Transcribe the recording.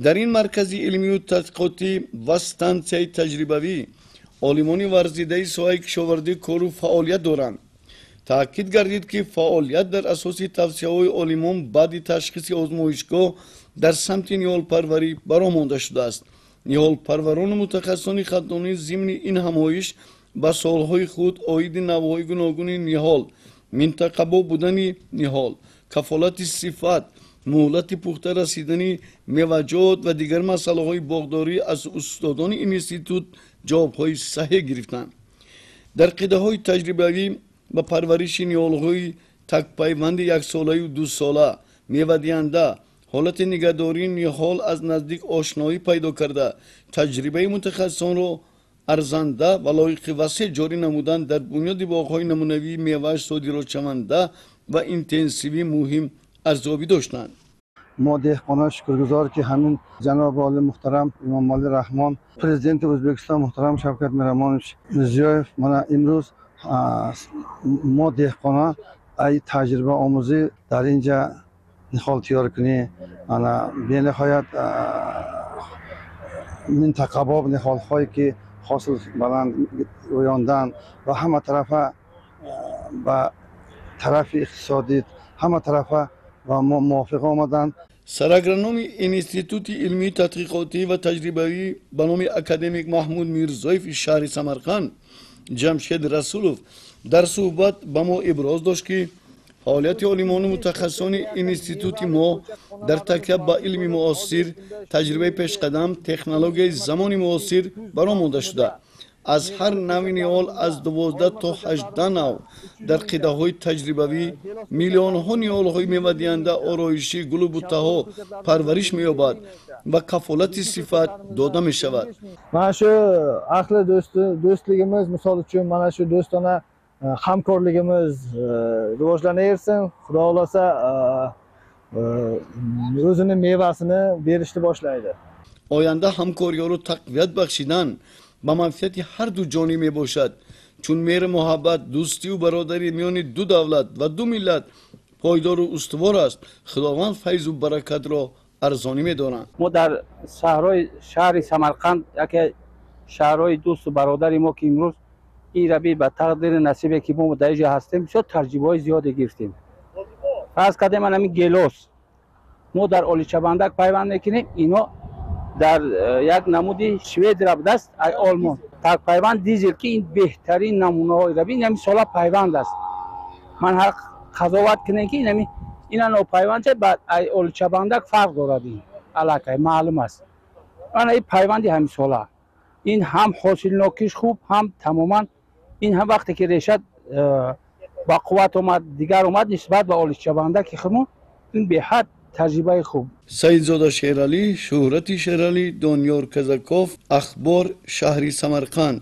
در این مرکز علمی و تحقیقاتی و ستانسیای تجربوی عالمان ورزیده سوی کشاورزی کار و فعالیت دارند. تاکید گردید که فعالیت در اساس توصیه‌های عالمان بعد تشخیص آزمایشگاه در سمت نهال پروری برآمده شده است. نهال پروران متخصصان خدمات ضمن این همایش با سالهای خود عاید نوع‌های گوناگون نهال، منتخب بودن نهال، کفالت صفت، مهلت پخته رسیدن میوه‌جات و دیگر مسائل باغداری از استادان این انستیتوت جواب‌های صحیح گرفتند. در قطعه‌های تجربوی و پرورش نهال‌های تک پیوند یک ساله و دو ساله میوه دهنده حالت نگهداری نهال از نزدیک آشنایی پیدا کرده تجربه متخصصان را ارزنده و لایق وسیع جاری نمودن در بنیاد باغ‌های نمونوی میوه صادرات شونده و اینتنسیوی مهم ارزیابی داشتند. ما دهقانان شکرگزار که همین جناب عالی محترم امام علی رحمان پرزیدنت ازبکستان محترم شوکت میرمانویچ میرزیویف من امروز ما دهقانان ای تجربه آموزی در اینجا نهال تیار کنی انا به نهایت منتخباب نهال هایی که حاصل بلند رویاندن و همه طرفه و طرف اقتصادی همه طرفه و موافق آمدن. سرگرنام انستیتوت علمی تحقیقاتی و تجربوی به نام اکادمیک محمود میرزایف شهر سمرقند جمشید رسولوف در صحبت به ما ابراز داشت که فعالیت عالمان و متخصصان انستیتوت ما در تکیه به علم معاصر، تجربه پیشقدم، تکنولوژی زمان معاصر برآمده شده. از هر نوع نهال از 12 تا 18 نوع در قطعه‌های تجربوی میلیون‌ها نهال‌های میوه‌دهنده آرایشی گل و بوته‌ها پرورش می‌یابد و کفالت صفت داده می‌شود. mana shu ahli do'stligimiz misol uchun mana shu do'stona hamkorligimiz rivojlanaversin. Xudo xolasa o'zini mevasini berishni boshlaydi. آینده همکاری‌ها را تقویت بخشیدن با منفعت هر دو جانبه می باشد، چون مهر محبت، دوستی و برادری میان دو دولت و دو ملت پایدار و استوار است. خداوند فیض و برکت را ارزانی می دارند. ما در شهر سمرقند یکی شهرهای دوست و برادر ما که امروز این ربی به تقدیر نصیبه که ما در اینجا هستیم بسیار تجربه‌های زیادی گرفتیم. فرض کردیم من همین گلوس ما در اولیچبندک پیوند میکنیم، اینا در یک نمودی شوید را به دست آلمان تک پیوند دیزل که این بهترین نمونه های را بین همین سالا پیوند است. من هر قضاوت کنم که این نوع پیوند چه بعد اولیچبندک فرق دارد، این علاقه معلوم است. من این پیوندی همین سالا این هم حاصل نوکیش خوب هم تماما این هم وقتی که ریشت با قوت اومد دیگر اومد نسبت به اولیچبندک خمون این به حد تجربه خوب. سیدزاده شیرالی، شهرت شیرالی، دانیار کزاکوف، اخبار شهری سمرقند.